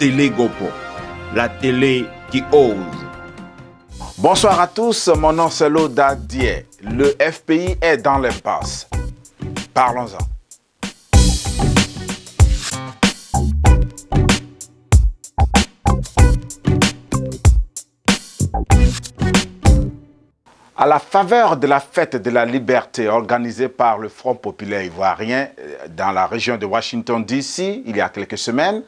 Télé Gopo, la télé qui ose. Bonsoir à tous, mon nom c'est Loda Dié. Le FPI est dans l'impasse. Parlons-en. À la faveur de la fête de la liberté organisée par le Front populaire ivoirien dans la région de Washington DC il y a quelques semaines,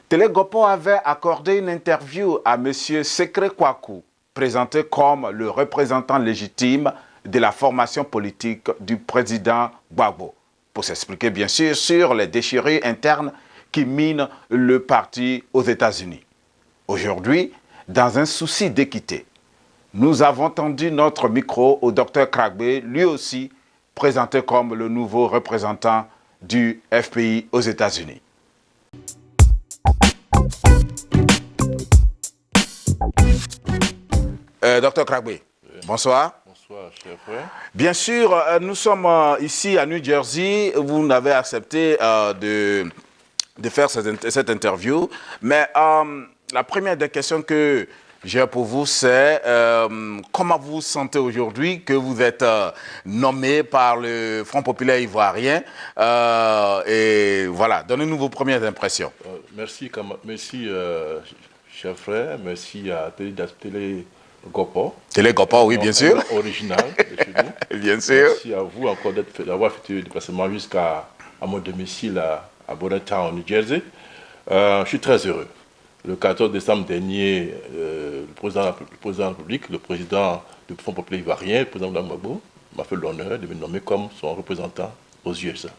Télé Gopo avait accordé une interview à M. Sekre Kwaku, présenté comme le représentant légitime de la formation politique du président Gbagbo, pour s'expliquer bien sûr sur les déchirures internes qui minent le parti aux États-Unis. Aujourd'hui, dans un souci d'équité, nous avons tendu notre micro au Dr Kragbe, lui aussi présenté comme le nouveau représentant du FPI aux États-Unis. Dr Kragbe, bonsoir. Bonsoir, cher frère. Bien sûr, nous sommes ici à New Jersey. Vous n'avez accepté de faire cette interview. Mais la première des questions que j'ai pour vous, c'est comment vous vous sentez aujourd'hui que vous êtes nommé par le Front populaire ivoirien et voilà, donnez-nous vos premières impressions. Merci, cher frère. Merci à Télé Gopo. Télé Gopo, oui, bien sûr. Original de chez nous. Bien sûr. Merci à vous encore d'avoir fait le déplacement jusqu'à mon domicile à Bonetown, New Jersey. Je suis très heureux. Le 14 décembre dernier, le président de la République, le président du Front populaire ivoirien, le président Gbagbo, m'a fait l'honneur de me nommer comme son représentant aux USA.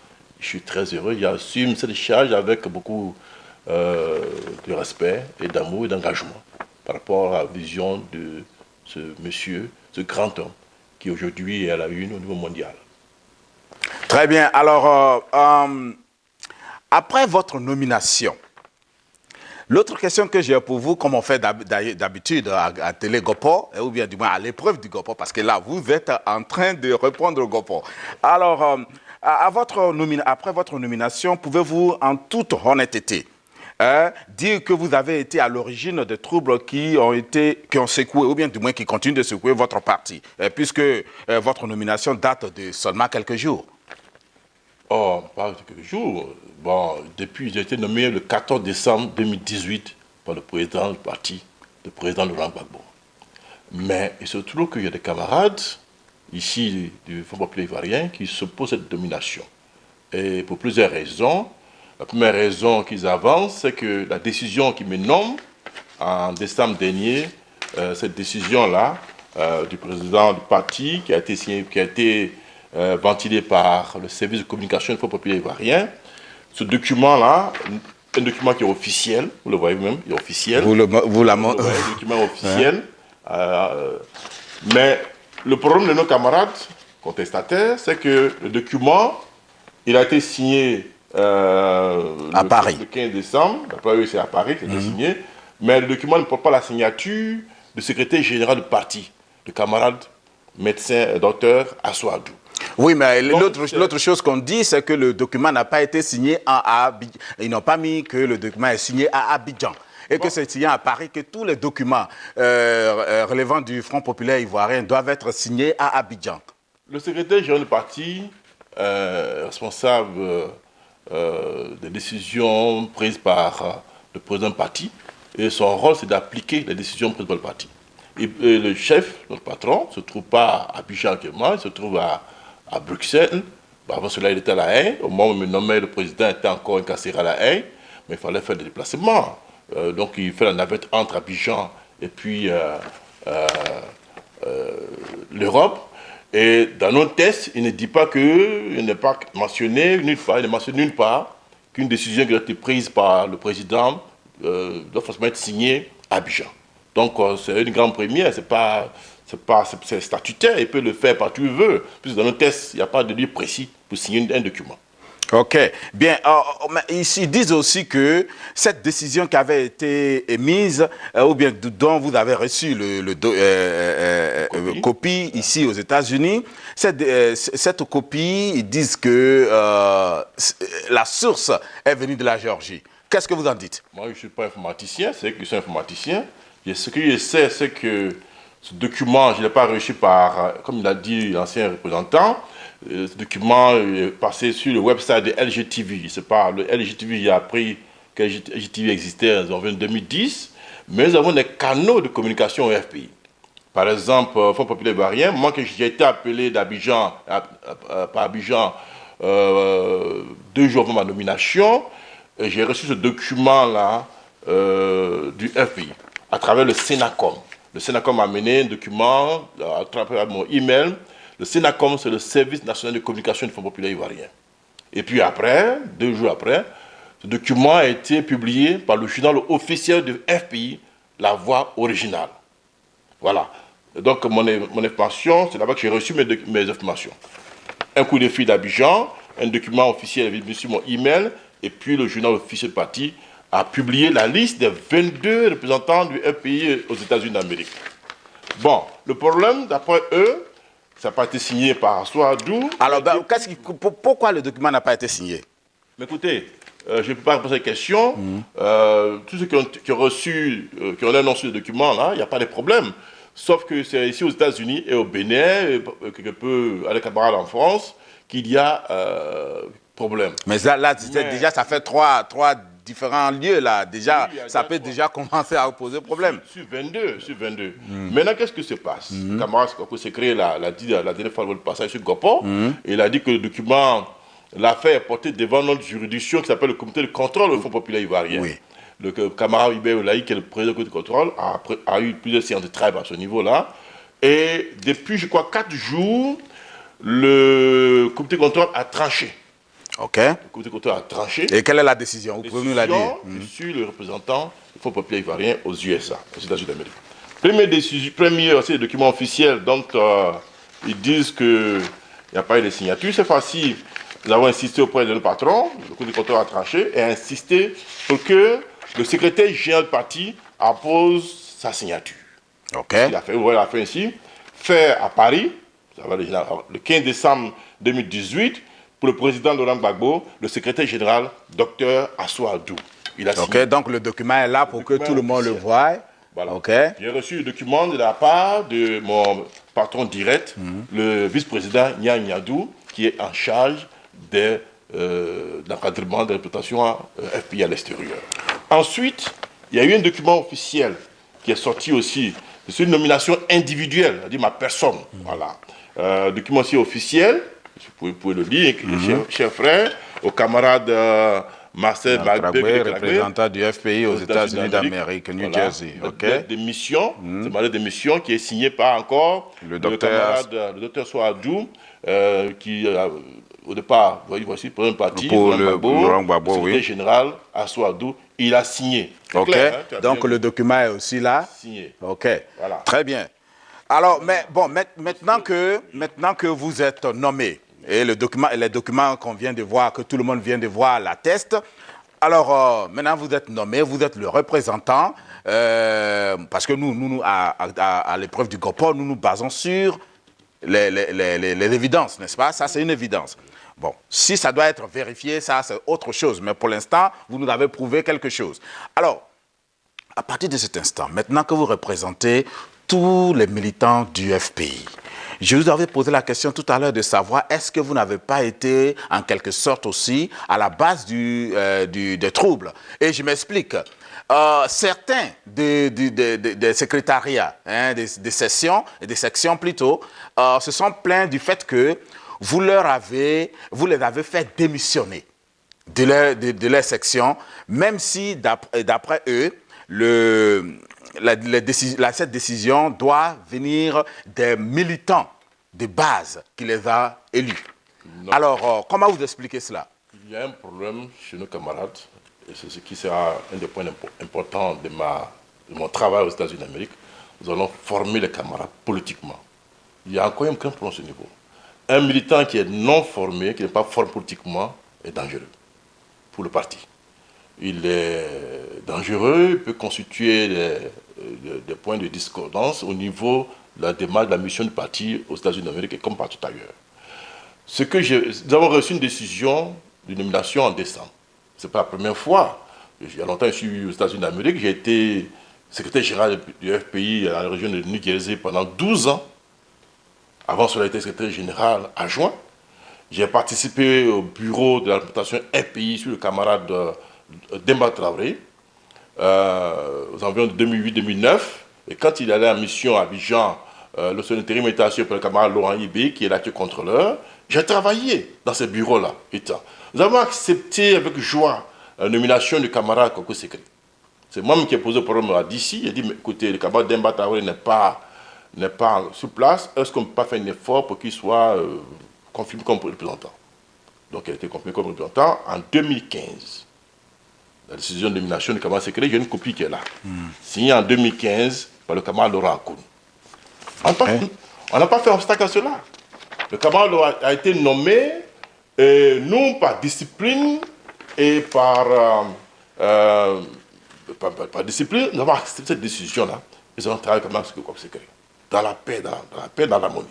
Je suis très heureux. Il assume cette charge avec beaucoup de respect et d'amour et d'engagement par rapport à la vision de ce monsieur, ce grand homme qui aujourd'hui est à la une au niveau mondial. Très bien. Alors, après votre nomination, l'autre question que j'ai pour vous, comme on fait d'habitude à Télé Gopo, ou bien du moins à l'épreuve du Gopo, parce que là, vous êtes en train de répondre au Gopo. Alors, après votre nomination, pouvez-vous en toute honnêteté dire que vous avez été à l'origine des troubles qui ont secoué, ou bien du moins qui continuent de secouer votre parti, puisque votre nomination date de seulement quelques jours? Oh, pas quelques jours. Bon, depuis, j'ai été nommé le 14 décembre 2018 par le président du parti, le président Laurent Gbagbo. Mais il se trouve qu'il y a des camarades ici du Front populaire ivoirien qui s'opposent à cette nomination. Et pour plusieurs raisons. La première raison qu'ils avancent, c'est que la décision qui me nomme en décembre dernier, cette décision-là du président du parti qui a été ventilée par le service de communication du Front populaire ivoirien, ce document-là, un document qui est officiel, vous le voyez même, il est officiel. Vous la montrez. Un document officiel. Mais le problème de nos camarades contestataires, c'est que le document, il a été signé Paris. Le 15 décembre, d'après eux c'est à Paris que c'est signé, mais le document ne porte pas la signature du secrétaire général du parti, le camarade médecin docteur Assoadou. Oui, mais l'autre chose qu'on dit, c'est que le document n'a pas été signé à Abidjan. Ils n'ont pas mis que le document est signé à Abidjan. Et que c'est signé à Paris, que tous les documents relevant du Front populaire ivoirien doivent être signés à Abidjan. Le secrétaire général du parti, responsable des décisions prises par le président du parti, et son rôle c'est d'appliquer les décisions prises par le parti. Et le chef, notre patron, ne se trouve pas à Abidjan actuellement, il se trouve à Bruxelles. Avant cela, il était à La Haye. Au moment où il me nommait, le président était encore incarcéré à La Haye, mais il fallait faire des déplacements. Donc il fait la navette entre Abidjan et puis l'Europe. Et dans nos tests, il ne dit pas il n'est pas mentionné nulle part, il ne mentionne nulle part qu'une décision qui a été prise par le président doit forcément être signée à Abidjan. Donc c'est une grande première, c'est statutaire, il peut le faire partout où il veut, puisque dans nos tests, il n'y a pas de lieu précis pour signer un document. Ok, bien, ici, ils disent aussi que cette décision qui avait été émise, ou bien dont vous avez reçu copie ici aux États-Unis, cette copie, ils disent que la source est venue de la Géorgie. Qu'est-ce que vous en dites? Moi, je ne suis pas informaticien, c'est que je suis informaticien. Et ce que je sais, c'est que ce document, je ne l'ai pas reçu par, comme il a dit l'ancien représentant, ce document est passé sur le website de LGTV. Je ne sais pas, le LGTV, il a appris que LGTV existait en 2010, mais nous avons des canaux de communication au FPI. Par exemple, Fonds populaire ivoirien, moi que j'ai été appelé d'Abidjan, par Abidjan 2 jours avant ma nomination, j'ai reçu ce document-là du FPI à travers le Sénacom. Le Sénacom a amené un document à travers mon email. Le Sénacom, c'est le Service national de communication du Fonds populaire ivoirien. Et puis après, 2 jours après, ce document a été publié par le journal officiel du FPI, La Voix originale. Voilà. Donc mon information, c'est là-bas que j'ai reçu mes informations. Un coup de fil d'Abidjan, un document officiel est venu sur mon email, et puis le journal officiel parti a publié la liste des 22 représentants du FPI aux États-Unis d'Amérique. Bon, le problème, d'après eux, ça n'a pas été signé par Assoadou. Alors, pourquoi le document n'a pas été signé? Mais écoutez, je ne peux pas répondre à cette question. Tous ceux qui ont reçu, qui ont annoncé le document, là, il n'y a pas de problème. Sauf que c'est ici aux États-Unis et au Bénin, quelque peu à la camarade en France, qu'il y a problème. Mais là déjà, ça fait trois différents lieux, là. Déjà, oui, ça peut déjà commencer à poser problème. Sur 22. Maintenant, qu'est-ce qui se passe? Le camarade s'est créé la dernière fois le passage sur Gopo. Et il a dit que le document, l'affaire est portée devant notre juridiction qui s'appelle le comité de contrôle du Fonds populaire ivoirien. Oui. Le camarade Hubert Olaï, qui est le président du comité de contrôle, a eu plusieurs séances de travail à ce niveau-là. Et depuis, je crois, 4 jours, le comité de contrôle a tranché. OK. Le comité de contrôle a tranché. Et quelle est la décision? Vous pouvez nous la dire? Je suis le représentant du Fonds populaire ivoirien aux USA, aux États-Unis d'Amérique. Premier, c'est le document officiel dont ils disent qu'il n'y a pas eu de signature. Cette fois-ci, nous avons insisté auprès de notre patron, le comité de contrôle a tranché, et a insisté pour que le secrétaire général du parti appose sa signature. OK. Il a fait ainsi, fait à Paris, le 15 décembre 2018, pour le président Laurent Gbagbo, le secrétaire général, Dr Assoadou. Il a signé. OK, donc le document est là pour que tout le monde le voie. Voilà. OK. J'ai reçu le document de la part de mon patron direct, le vice-président Nya Nyadou, qui est en charge de l'encadrement de la réputation FPI à l'extérieur. Ensuite, il y a eu un document officiel qui est sorti aussi. C'est une nomination individuelle, c'est-à-dire ma personne. Voilà. Document aussi officiel, vous pouvez le lire, chers frères, aux camarades Marcel Magbé, représentant du FPI aux États-Unis d'Amérique, New Jersey. Okay. C'est ma lettre de mission qui est signée par encore le docteur Soadou, qui au départ, voici, pour un parti, pour Laurent Gbagbo, le secrétaire général Assoadou, il a signé. OK. Clair, hein, donc le document est aussi là. Signé. OK. Voilà. Très bien. Alors, maintenant que vous êtes nommé, et les documents qu'on vient de voir, que tout le monde vient de voir, l'attestent, alors maintenant vous êtes nommé, vous êtes le représentant, parce que nous à l'épreuve du GOPO, nous nous basons sur les évidences, n'est-ce pas? Ça, c'est une évidence. Bon, si ça doit être vérifié, ça, c'est autre chose. Mais pour l'instant, vous nous avez prouvé quelque chose. Alors, à partir de cet instant, maintenant que vous représentez tous les militants du FPI, je vous avais posé la question tout à l'heure de savoir est-ce que vous n'avez pas été, en quelque sorte aussi, à la base des troubles. Et je m'explique. Certains des secrétariats, des sections plutôt, se sont plaints du fait que vous les avez fait démissionner de leur section, même si d'après eux, cette décision doit venir des militants de base qui les a élus. Non. Alors, comment vous expliquez cela? Il y a un problème chez nos camarades, et c'est ce qui sera un des points importants de mon travail aux États-Unis d'Amérique. Nous allons former les camarades politiquement. Il y a encore un grand problème à ce niveau. Un militant qui est non formé, qui n'est pas formé politiquement, est dangereux pour le parti. Il est dangereux, il peut constituer des points de discordance au niveau de la démarche de la mission du parti aux États-Unis d'Amérique et comme partout ailleurs. Nous avons reçu une décision de nomination en décembre. Ce n'est pas la première fois. Il y a longtemps, je suis aux États-Unis d'Amérique. J'ai été secrétaire général du FPI à la région de New Jersey pendant 12 ans. Avant cela, j'étais secrétaire général adjoint. J'ai participé au bureau de la représentation FPI sur le camarade Demba Traoré, aux environs de 2008-2009. Et quand il allait en mission à Abidjan, le son intérim était assuré par le camarade Laurent Yibé, qui est l'actuel contrôleur. J'ai travaillé dans ce bureau-là. Nous avons accepté avec joie la nomination du camarade Koko Sekri. C'est moi-même qui ai posé le problème à DC. J'ai dit, mais écoutez, le camarade Demba Traoré n'est pas sur place. Est-ce qu'on ne peut pas faire un effort pour qu'il soit confirmé comme représentant? Donc, il a été confirmé comme représentant en 2015. La décision de nomination du camarade Sekri, j'ai une copie qui est là. Signée en 2015 par le camarade Laurent Akoun. On n'a pas fait obstacle à cela. Le camarade a été nommé, non par discipline et par discipline, nous avons accepté cette décision-là. Nous avons travaillé comme secret, dans la paix, dans l'harmonie.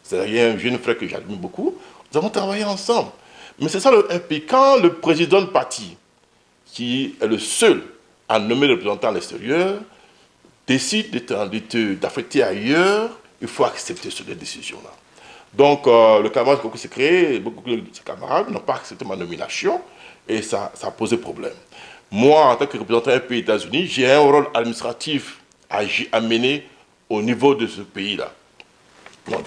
C'est un jeune frère que j'admire beaucoup. Nous avons travaillé ensemble. Mais c'est ça le FPI. Quand le président de parti, qui est le seul à nommer le représentant à l'extérieur, décide d'affecter ailleurs, il faut accepter cette décision-là. Donc, le camarade Koko Sekri, beaucoup de ses camarades n'ont pas accepté ma nomination et ça a posé problème. Moi, en tant que représentant d'un pays États-Unis, j'ai un rôle administratif à mener au niveau de ce pays-là.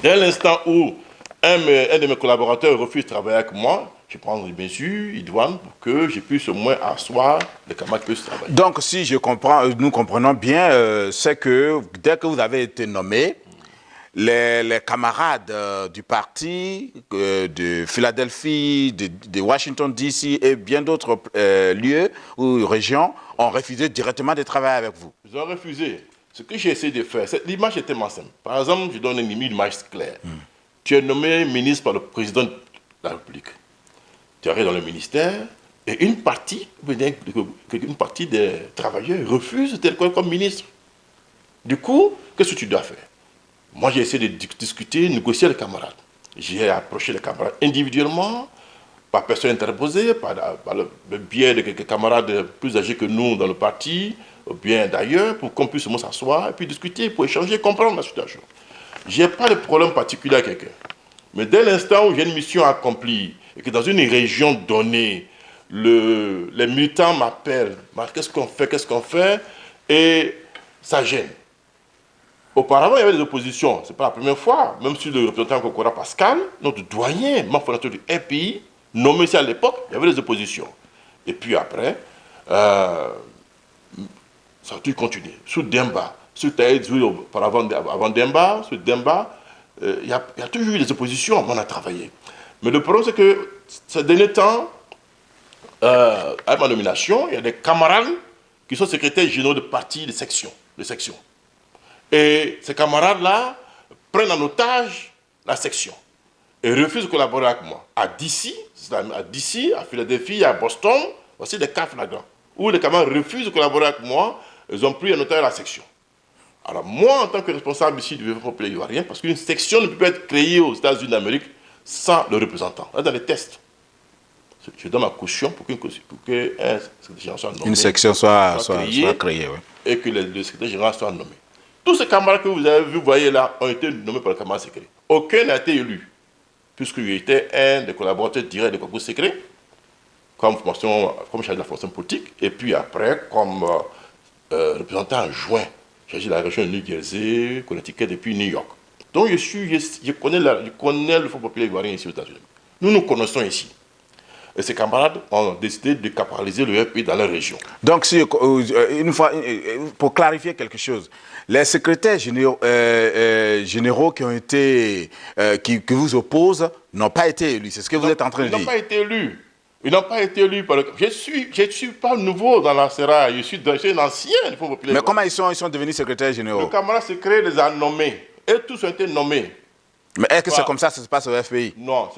Dès l'instant où un de mes collaborateurs refuse de travailler avec moi, je prends des mesures idoines pour que je puisse au moins asseoir les camarades qui puissent travailler. Donc, si je comprends, nous comprenons bien, c'est que dès que vous avez été nommé, les camarades du parti de Philadelphie, de Washington DC et bien d'autres lieux ou régions ont refusé directement de travailler avec vous. Ils ont refusé. Ce que j'ai essayé de faire, l'image est tellement simple. Par exemple, je donne une image claire. Tu es nommé ministre par le président de la République. Tu arrives dans le ministère et une partie des travailleurs refuse d'être comme ministre. Du coup, qu'est-ce que tu dois faire? Moi, j'ai essayé de discuter, négocier avec les camarades. J'ai approché les camarades individuellement, par personne interposée, par le biais de quelques camarades plus âgés que nous dans le parti, ou bien d'ailleurs, pour qu'on puisse s'asseoir et puis discuter, pour échanger, comprendre la situation. Je n'ai pas de problème particulier à quelqu'un. Mais dès l'instant où j'ai une mission accomplie, et que dans une région donnée, les militants m'appellent, qu'est-ce qu'on fait, et ça gêne. Auparavant, il y avait des oppositions. Ce n'est pas la première fois. Même si le représentant Kokora Pascal, notre doyen, membre fondateur du FPI, nommé ici à l'époque, il y avait des oppositions. Et puis après, ça a tout continué. Sous Demba, sous Taïdzoui, avant Demba, sous Demba, il y a toujours eu des oppositions, mais on a travaillé. Mais le problème, c'est que ces derniers temps, avec ma nomination, il y a des camarades qui sont secrétaires généraux de partis, de sections. Et ces camarades-là prennent en otage la section et refusent de collaborer avec moi. À DC, à Philadelphie, à Boston, aussi des cas flagrants, où les camarades refusent de collaborer avec moi, ils ont pris en otage la section. Alors moi, en tant que responsable ici du développement populaire ivoirien, parce qu'une section ne peut pas être créée aux États-Unis d'Amérique sans le représentant. Là, dans les tests, je donne ma caution pour qu'une section soit créée, oui. Et que le secrétaire général soit nommé. Tous ces camarades que vous avez vu, voyez là, ont été nommés par le camarade Sekri. Aucun n'a été élu, puisque j'étais un des collaborateurs directs de Koko Sekri, comme chargé de la fonction politique, et puis après, comme représentant adjoint, chargé de la région de New Jersey, Connecticut, et puis New York. Donc je connais le Front populaire ivoirien ici aux États-Unis. Nous nous connaissons ici. Et ces camarades ont décidé de capitaliser le FPI dans leur région. Donc, une fois, pour clarifier quelque chose, les secrétaires généraux qui ont été, qui vous opposent, n'ont pas été élus. C'est ce que vous êtes en train de dire. Ils n'ont pas été élus. Ils n'ont pas été élus. Je ne suis pas nouveau dans la SERA. Je suis un ancien du Front populaire. Mais comment ils sont devenus secrétaires généraux? Le camarade Sekri les a nommés. Et tous ont été nommés. Mais est-ce que c'est comme ça que ça se passe au FPI? Non,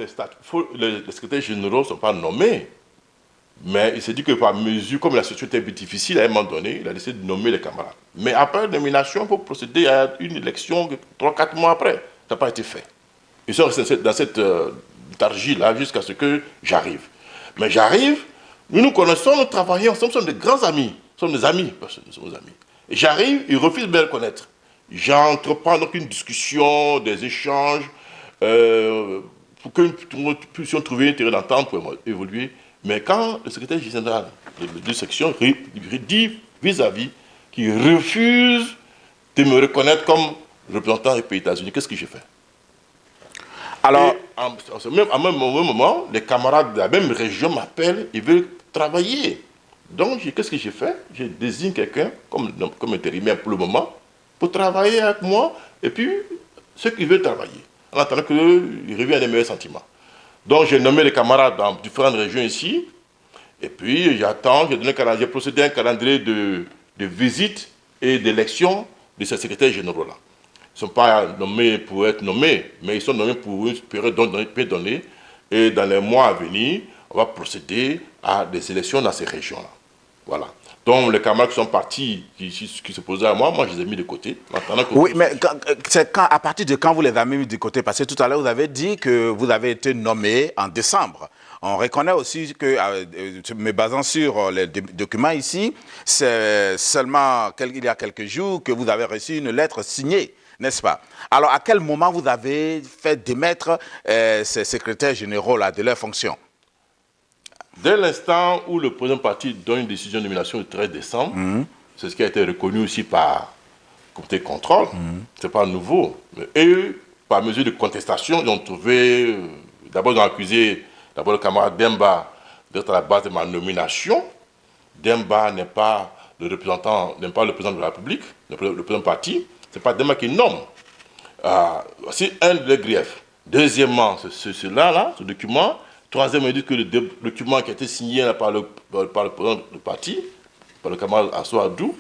les secrétaires généraux ne sont pas nommés. Mais il s'est dit que par mesure, comme la situation était difficile, à un moment donné, il a décidé de nommer les camarades. Mais après la nomination, il faut procéder à une élection 3-4 mois après. Ça n'a pas été fait. Ils sont restés dans cette argile-là jusqu'à ce que j'arrive. Mais j'arrive, Nous nous connaissons, nous travaillons ensemble, nous sommes des grands amis. Nous sommes des amis, parce que nous sommes des amis. Et j'arrive, il refuse de me reconnaître. J'entreprends donc une discussion, des échanges, pour que nous puissions trouver un terrain d'entente pour évoluer. Mais quand le secrétaire général de section dit vis-à-vis qu'il refuse de me reconnaître comme représentant des pays États-Unis, qu'est-ce que j'ai fait? Alors, à même moment, les camarades de la même région m'appellent, ils veulent travailler. Donc, qu'est-ce que j'ai fait? Je désigne quelqu'un comme intérimaire pour le moment, pour travailler avec moi, et puis ceux qui veulent travailler, en attendant qu'ils reviennent à des meilleurs sentiments. Donc, j'ai nommé les camarades dans différentes régions ici, et puis j'attends, j'ai procédé à un calendrier de visite et d'élection de ces secrétaires généraux-là. Ils ne sont pas nommés pour être nommés, mais ils sont nommés pour une période donnée. Et dans les mois à venir, on va procéder à des élections dans ces régions-là. Voilà. Donc, les camarades qui sont partis, qui se posaient à moi, je les ai mis de côté. Oui, mais à partir de quand vous les avez mis de côté? Parce que tout à l'heure, vous avez dit que vous avez été nommé en décembre. On reconnaît aussi que, me basant sur les documents ici, c'est seulement il y a quelques jours que vous avez reçu une lettre signée, n'est-ce pas? Alors, à quel moment vous avez fait démettre ces secrétaires généraux-là de leurs fonctions? Dès l'instant où le président parti donne une décision de nomination le 13 décembre, c'est ce qui a été reconnu aussi par le comité de contrôle, ce n'est pas nouveau. Et eux, par mesure de contestation, ils ont trouvé, d'abord ils ont accusé le camarade Demba d'être à la base de ma nomination. Demba n'est pas le représentant, n'est pas le président de la République, le président du parti, ce n'est pas Demba qui nomme. C'est un des griefs. Deuxièmement, ce document. Troisièmement, il dit que le document qui a été signé par le président du parti, par le camarade Assou Adou,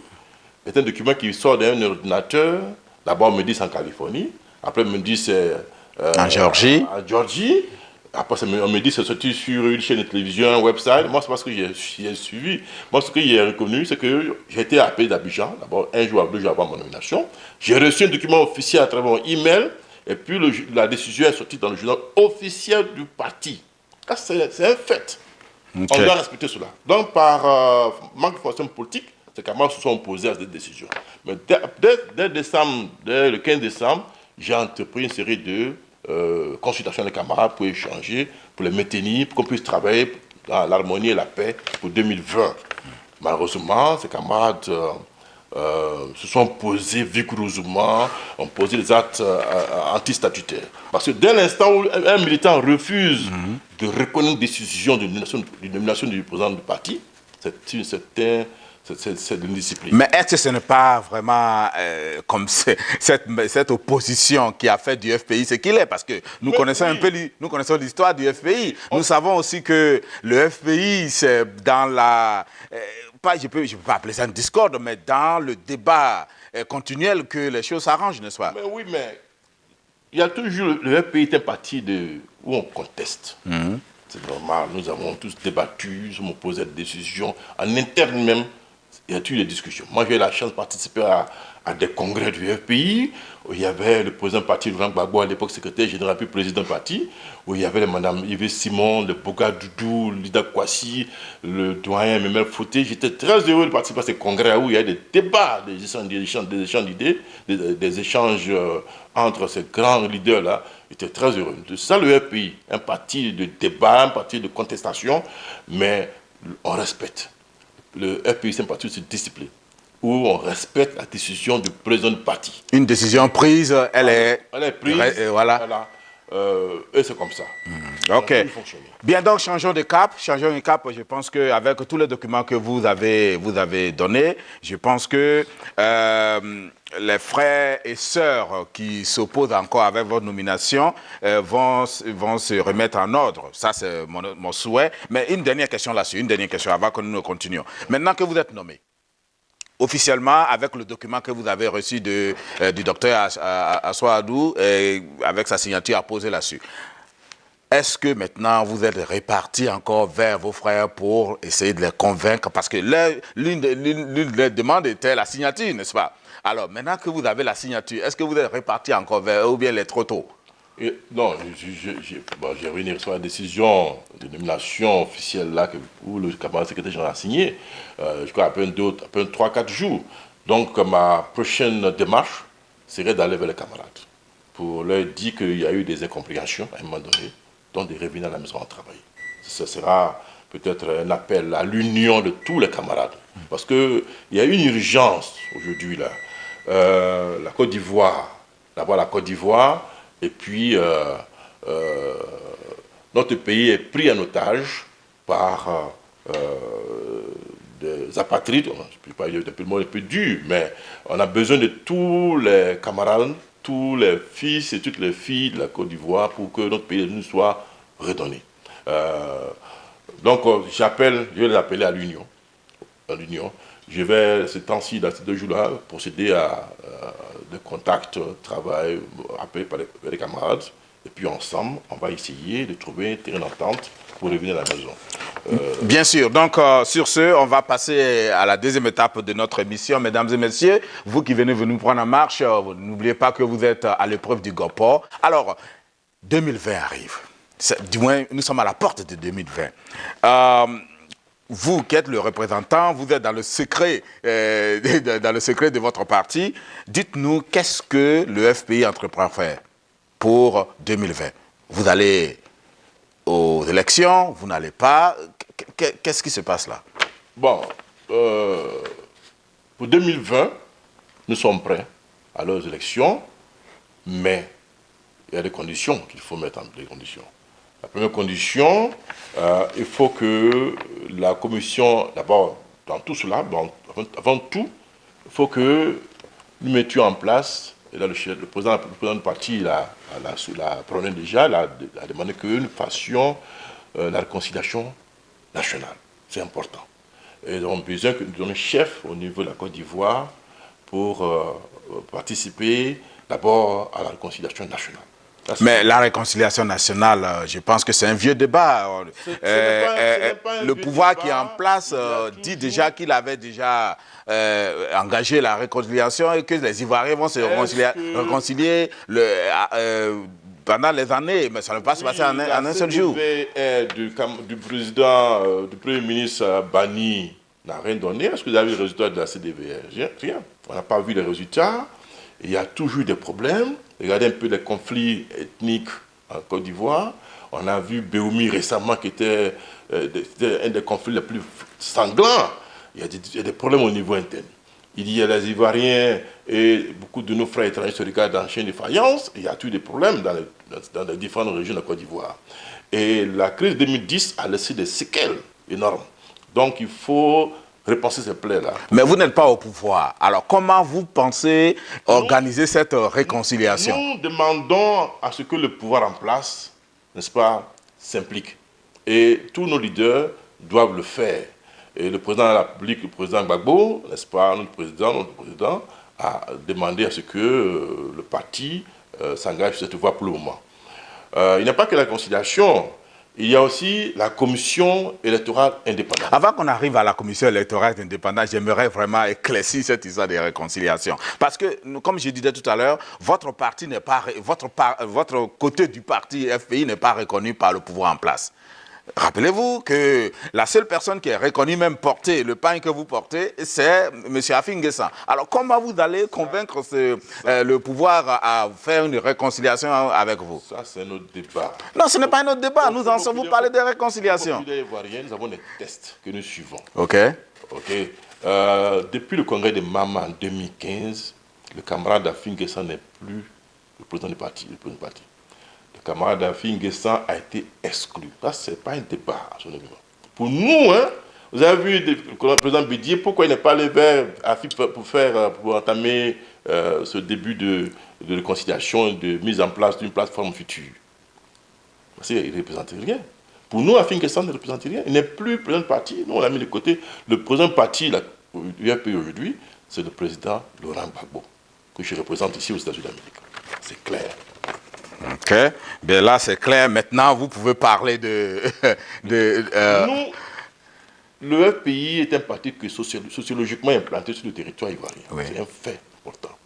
est un document qui sort d'un ordinateur. D'abord, on me dit c'est en Californie. Après, on me dit c'est en Géorgie. En Géorgie. Après, on me dit c'est sorti sur une chaîne de télévision, un website. Moi, c'est parce que j'ai suivi. Moi, ce que j'ai reconnu, c'est que j'ai été appelé d'Abidjan, d'abord un jour, 2 jours avant mon nomination. J'ai reçu un document officiel à travers mon email. Et puis, la décision est sortie dans le journal officiel du parti. C'est un fait. Okay. On doit respecter cela. Donc, par manque de formation politique, ces camarades se sont opposés à cette décision. Mais dès le 15 décembre, j'ai entrepris une série de consultations des camarades pour échanger, pour les maintenir, pour qu'on puisse travailler dans l'harmonie et la paix pour 2020. Malheureusement, ces camarades se sont posés vigoureusement, ont posé des actes antistatutaires. Parce que dès l'instant où un militant refuse de reconnaître une décision de nomination du président du parti, c'est de l'indiscipline. Mais est-ce que ce n'est pas vraiment comme cette opposition qui a fait du FPI ce qu'il est? Parce que nous connaissons un peu l'histoire du FPI. Nous savons aussi que le FPI, c'est dans la... je peux pas appeler ça une discorde, mais dans le débat continuel que les choses s'arrangent, n'est-ce pas? Mais oui, mais il y a toujours... Le FPI est un parti où on conteste. C'est normal, nous avons tous débattu, nous sommes opposés à des décisions. En interne même, il y a toujours des discussions. Moi, j'ai eu la chance de participer à des congrès du FPI, où il y avait le président du parti, Laurent Gbagbo, à l'époque secrétaire général, puis président du parti, où il y avait Mme Yves Simon, le Boga Doudou, Lida Kwasi, le doyen Memel Fouté. J'étais très heureux de participer à ces congrès où il y a des débats, des échanges d'idées, des échanges entre ces grands leaders-là. J'étais très heureux. C'est ça le FPI, un parti de débat, un parti de contestation, mais on respecte. Le FPI, c'est un parti de discipline, où on respecte la décision du président du parti. Une décision prise, elle est prise, voilà. Et c'est comme ça. Ok. Bien, donc changeons de cap. Je pense qu'avec tous les documents que vous avez donnés, je pense que les frères et sœurs qui s'opposent encore avec votre nomination vont se remettre en ordre. Ça, c'est mon souhait. Mais une dernière question là-dessus, avant que nous ne continuions. Maintenant que vous êtes nommé, officiellement, avec le document que vous avez reçu du docteur Assou Adou, avec sa signature apposée là-dessus, est-ce que maintenant vous êtes répartis encore vers vos frères pour essayer de les convaincre? Parce que l'une des demandes était la signature, n'est-ce pas? Alors, maintenant que vous avez la signature, est-ce que vous êtes répartis encore vers eux ou bien il est trop tôt? Non, j'ai venu recevoir la décision de nomination officielle là où le camarade secrétaire général a signé, je crois à peine 3-4 jours. Donc ma prochaine démarche serait d'aller vers les camarades pour leur dire qu'il y a eu des incompréhensions à un moment donné, donc de revenir à la maison à travailler. Ce sera peut-être un appel à l'union de tous les camarades. Parce qu'il y a une urgence aujourd'hui là. La Côte d'Ivoire, d'abord la Côte d'Ivoire, et puis notre pays est pris en otage par des apatrides. Je ne peux pas dire le mot un peu dur, mais on a besoin de tous les camarades, tous les fils et toutes les filles de la Côte d'Ivoire pour que notre pays nous soit redonné. Donc je vais l'appeler à l'union. Je vais, ces temps-ci, dans ces 2 jours-là, procéder à des contacts, travail, appelé par les camarades. Et puis ensemble, on va essayer de trouver un terrain d'entente pour revenir à la maison. Bien sûr. Donc, sur ce, on va passer à la deuxième étape de notre émission. Mesdames et messieurs, vous qui venez nous prendre en marche, n'oubliez pas que vous êtes à l'épreuve du GOPO. Alors, 2020 arrive. Du moins, nous sommes à la porte de 2020. Vous qui êtes le représentant, vous êtes dans le secret, de votre parti. Dites-nous, qu'est-ce que le FPI entreprend faire pour 2020? Vous allez aux élections, vous n'allez pas. Qu'est-ce qui se passe là? Bon, pour 2020, nous sommes prêts à leurs élections, mais il y a des conditions qu'il faut mettre en place. La première condition, il faut que la commission, d'abord, dans tout cela, avant tout, il faut que nous mettions en place, et là le président du parti l'a prôné déjà, a demandé que nous fassions la réconciliation nationale. C'est important. Et nous avons besoin que nous donnions chef au niveau de la Côte d'Ivoire pour participer d'abord à la réconciliation nationale. Mais la réconciliation nationale, je pense que c'est un vieux débat. Le pouvoir qui est en place dit déjà qu'il avait déjà engagé la réconciliation et que les Ivoiriens vont se réconcilier pendant les années, mais ça ne va pas se passer en un seul jour. Du président, du Premier ministre Bani n'a rien donné. Est-ce que vous avez le résultat de la CDVR? Rien. On n'a pas vu les résultats. Il y a toujours des problèmes. Regardez un peu les conflits ethniques en Côte d'Ivoire. On a vu Béoumi récemment qui était un des conflits les plus sanglants. Il y a des problèmes au niveau interne. Il y a les Ivoiriens et beaucoup de nos frères étrangers se regardent en chaîne de faïence. Il y a tous des problèmes dans les différentes régions de la Côte d'Ivoire. Et la crise 2010 a laissé des séquelles énormes. Donc il faut repenser ces plaies-là. Mais vous n'êtes pas au pouvoir. Alors comment vous pensez organiser cette réconciliation? Nous demandons à ce que le pouvoir en place, n'est-ce pas, s'implique. Et tous nos leaders doivent le faire. Et le président de la République, le président Gbagbo, n'est-ce pas, notre président, a demandé à ce que le parti s'engage sur cette voie pour le moment. Il n'y a pas que la réconciliation. Il y a aussi la commission électorale indépendante. Avant qu'on arrive à la commission électorale indépendante, j'aimerais vraiment éclaircir cette histoire de réconciliation. Parce que, comme je disais tout à l'heure, votre parti n'est pas, votre côté du parti FPI n'est pas reconnu par le pouvoir en place. Rappelez-vous que la seule personne qui est reconnue, même porter le pain que vous portez, c'est M. Affi N'Guessan. Alors, comment vous allez convaincre le pouvoir à faire une réconciliation avec vous? Ça, c'est notre débat. Non, ce n'est pas un autre débat. Vous parlez de réconciliation. Nous avons des tests que nous suivons. OK. Depuis le congrès de Mama en 2015, le camarade Affi N'Guessan n'est plus le président du parti. Le camarade Affi N'Guessan a été exclu. Ça, ce n'est pas un débat. Pour nous, vous avez vu le président Bédier, pourquoi il n'est pas allé vers Affi pour entamer ce début de réconciliation, de mise en place d'une plateforme future? Parce qu'il ne représente rien. Pour nous, Affi N'Guessan ne représente rien. Il n'est plus président du parti. Nous, on l'a mis de côté. Le président du parti, l'UFPI aujourd'hui, c'est le président Laurent Gbagbo, que je représente ici aux États-Unis d'Amérique. C'est clair. OK. Bien là, c'est clair. Maintenant, vous pouvez parler Nous, le FPI est un parti qui est sociologiquement implanté sur le territoire ivoirien. Oui. C'est un fait important.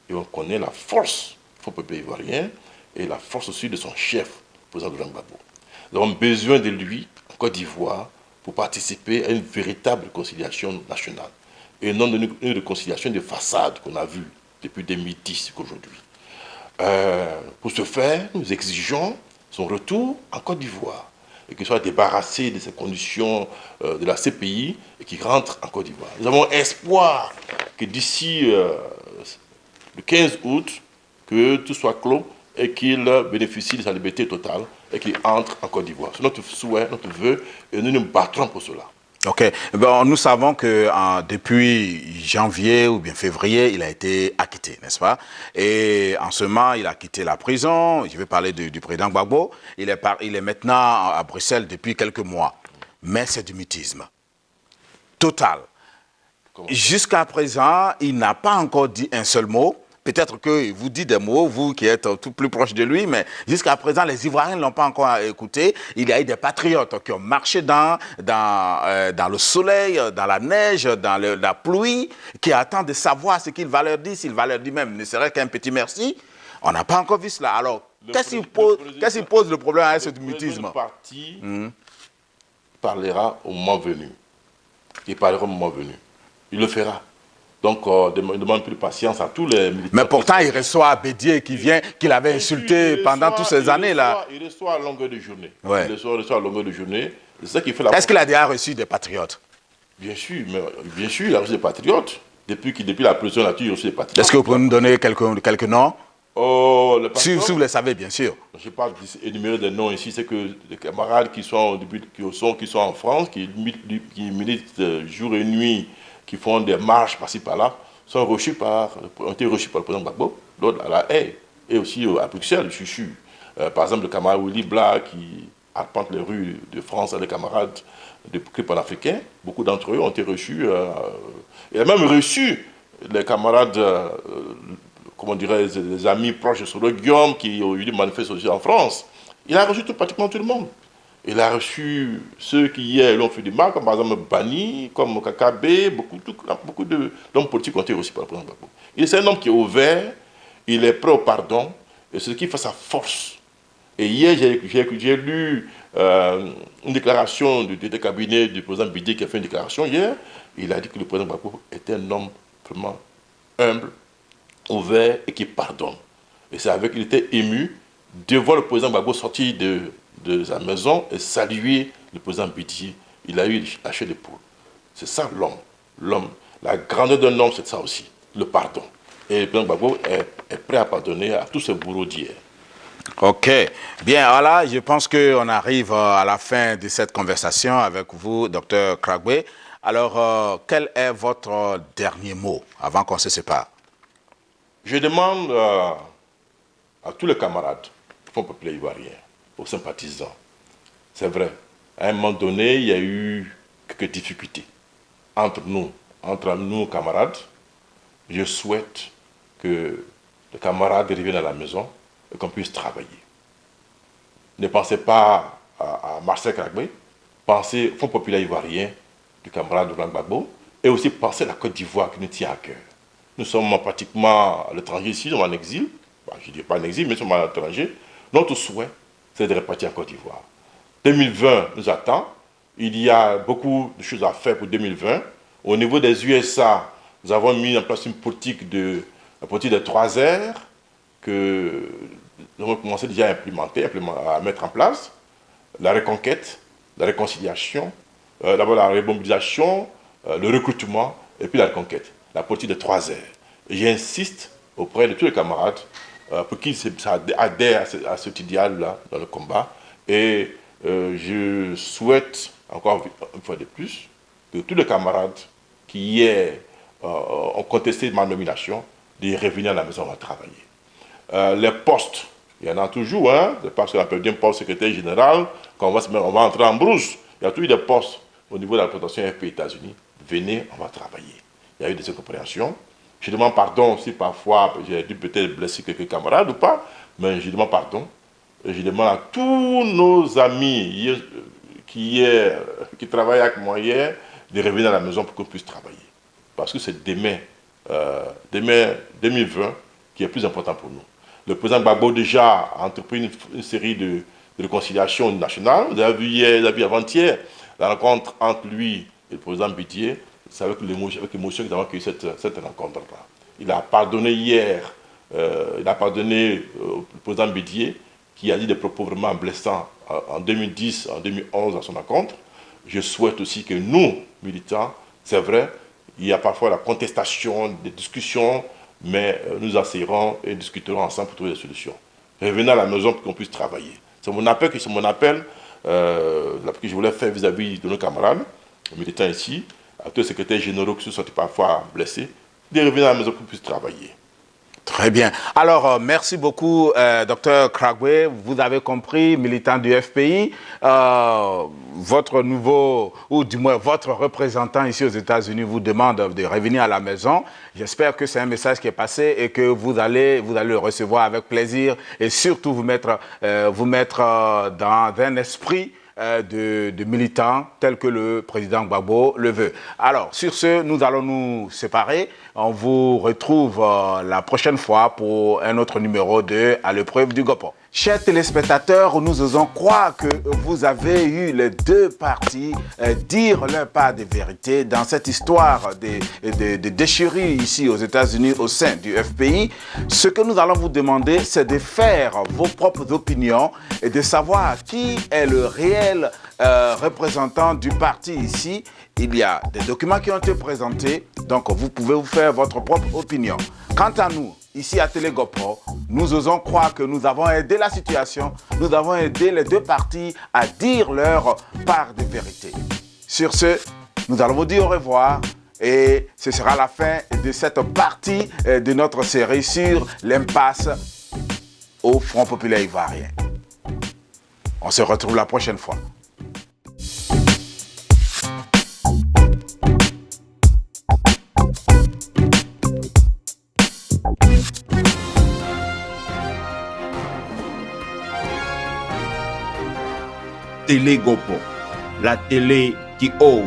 Et on connaît la force du peuple ivoirien. et la force aussi de son chef, le président Laurent Gbagbo. Nous avons besoin de lui, en Côte d'Ivoire, pour participer à une véritable réconciliation nationale. Et non une réconciliation de façade qu'on a vue depuis 2010 qu'aujourd'hui. Pour ce faire, nous exigeons son retour en Côte d'Ivoire et qu'il soit débarrassé de ces conditions de la CPI et qu'il rentre en Côte d'Ivoire. Nous avons espoir que d'ici le 15 août, que tout soit clos et qu'il bénéficie de sa liberté totale et qu'il entre en Côte d'Ivoire. C'est notre souhait, notre vœu, et nous nous battrons pour cela. Ok. Bon, nous savons que depuis janvier ou bien février, il a été acquitté, n'est-ce pas? Et en ce moment, il a quitté la prison. Je vais parler du président Gbagbo. Il est maintenant à Bruxelles depuis quelques mois. Mais c'est du mutisme total. Jusqu'à présent, il n'a pas encore dit un seul mot. Peut-être qu'il vous dit des mots, vous qui êtes tout plus proche de lui, mais jusqu'à présent, les Ivoiriens ne l'ont pas encore écouté. Il y a eu des patriotes qui ont marché dans le soleil, dans la neige, dans la pluie, qui attendent de savoir ce qu'il va leur dire, s'il va leur dire même, ne serait qu'un petit merci. On n'a pas encore vu cela. Alors, qu'est-ce qui pose le problème à ce mutisme? Le parti parlera au moment venu. Il parlera au moment venu. Il le fera. Donc, il demande plus de patience à tous les militaires. Mais pourtant, il reçoit Bédier qui vient, qu'il avait insulté pendant toutes ces années-là. Il reçoit à longueur de journée. Ouais. Il reçoit à longueur de journée. C'est ça qui fait la... Est-ce qu'il a déjà reçu des patriotes? Bien sûr, il a reçu des patriotes. Depuis la prison, il a toujours reçu des patriotes. Est-ce que vous pouvez nous donner quelques noms? Oh, si vous les savez, bien sûr. Je n'ai pas énuméré des noms ici. C'est que les camarades qui sont en France, qui militent jour et nuit, qui font des marches par-ci par-là, ont été reçus par le président Gbagbo, l'autre à La Haye, et aussi à Bruxelles, je suis sûr. Par exemple, le camarade Willy Bla, qui arpente les rues de France avec les camarades de panafricains, beaucoup d'entre eux ont été reçus. Il a même reçu les camarades, comment dirais-je, les amis proches de Solo Guillaume, qui aujourd'hui manifestent aussi en France. Il a reçu pratiquement tout le monde. Il a reçu ceux qui hier l'ont fait du mal, comme par exemple Bani, comme Kakabe, beaucoup d'hommes politiques ont été reçus par le président Gbagbo. C'est un homme qui est ouvert, il est prêt au pardon, et c'est ce qui fait sa force. Et hier, j'ai lu une déclaration du cabinet du président Bédier qui a fait une déclaration hier. Il a dit que le président Gbagbo était un homme vraiment humble, ouvert et qui pardonne. Et c'est avec qu'il était ému de voir le président Gbagbo sortir de sa maison et saluer le président Bédier. Il a eu la chair d'épaule. C'est ça l'homme. La grandeur d'un homme, c'est ça aussi, le pardon. Et le président Gbagbo est prêt à pardonner à tous ces bourreaux d'hier. Ok. Bien, voilà, je pense qu'on arrive à la fin de cette conversation avec vous, Dr Kragbe. Alors, quel est votre dernier mot avant qu'on se sépare? Je demande à tous les camarades du Front populaire ivoirien, aux sympathisants, c'est vrai, à un moment donné, il y a eu quelques difficultés entre nous camarades. Je souhaite que les camarades reviennent à la maison et qu'on puisse travailler. Ne pensez pas à Marcel Kragbe, pensez au Front populaire ivoirien du camarade Laurent Gbagbo, et aussi pensez à la Côte d'Ivoire qui nous tient à cœur. Nous sommes pratiquement à l'étranger ici, nous sommes en exil. Bon, je ne dis pas en exil, mais nous sommes à l'étranger. Notre souhait, c'est de repartir en Côte d'Ivoire. 2020 nous attend. Il y a beaucoup de choses à faire pour 2020. Au niveau des USA, nous avons mis en place une politique des 3 R que nous avons commencé déjà à mettre en place. La reconquête, la réconciliation, d'abord la remobilisation, le recrutement et puis la reconquête. La politique des 3 R. Et j'insiste auprès de tous les camarades pour qu'ils adhèrent à cet idéal-là dans le combat. Et je souhaite, encore une fois de plus, que tous les camarades qui hier ont contesté ma nomination, de revenir à la maison, on va travailler. Les postes, il y en a toujours, hein, parce qu'on a perdu un poste secrétaire général, quand on va entrer en brousse. Il y a toujours des postes au niveau de la représentation FP États-Unis. Venez, on va travailler. Il y a eu des incompréhensions. Je demande pardon si parfois j'ai dû peut-être blesser quelques camarades ou pas, mais je demande pardon. Et je demande à tous nos amis qui travaillent avec moi hier de revenir à la maison pour qu'on puisse travailler. Parce que c'est demain 2020 qui est plus important pour nous. Le président Gbagbo déjà a entrepris une série de réconciliations nationales. Vous avez vu hier, vous avez vu avant-hier, la rencontre entre lui et le président Bédié. C'est avec l'émotion que nous avons accueilli cette rencontre-là. Il a pardonné hier, il a pardonné au président Bédié, qui a dit des propos vraiment blessants en 2010, en 2011 à son rencontre. Je souhaite aussi que nous, militants, c'est vrai, il y a parfois la contestation, des discussions, mais nous essayerons et discuterons ensemble pour trouver des solutions. Revenez à la maison pour qu'on puisse travailler. C'est mon appel que je voulais faire vis-à-vis de nos camarades, militants ici, à tous les secrétaires généraux qui se sont parfois blessés, de revenir à la maison pour qu'on puisse travailler. Très bien. Alors, merci beaucoup, Dr Kragwe. Vous avez compris, militant du FPI, votre nouveau, ou du moins votre représentant ici aux États-Unis vous demande de revenir à la maison. J'espère que c'est un message qui est passé et que vous allez le recevoir avec plaisir et surtout vous mettre dans un esprit de militants tels que le président Gbagbo le veut. Alors, sur ce, nous allons nous séparer. On vous retrouve la prochaine fois pour un autre numéro de À l'épreuve du Gopo. Chers téléspectateurs, nous osons croire que vous avez eu les deux parties dire leur part de vérité dans cette histoire de déchirure ici aux États-Unis au sein du FPI. Ce que nous allons vous demander, c'est de faire vos propres opinions et de savoir qui est le réel représentant du parti ici. Il y a des documents qui ont été présentés, donc vous pouvez vous faire votre propre opinion. Quant à nous, ici à Télé GoPro, nous osons croire que nous avons aidé la situation, nous avons aidé les deux parties à dire leur part de vérité. Sur ce, nous allons vous dire au revoir et ce sera la fin de cette partie de notre série sur l'impasse au Front populaire ivoirien. On se retrouve la prochaine fois. Télé GoPro, la télé qui ose.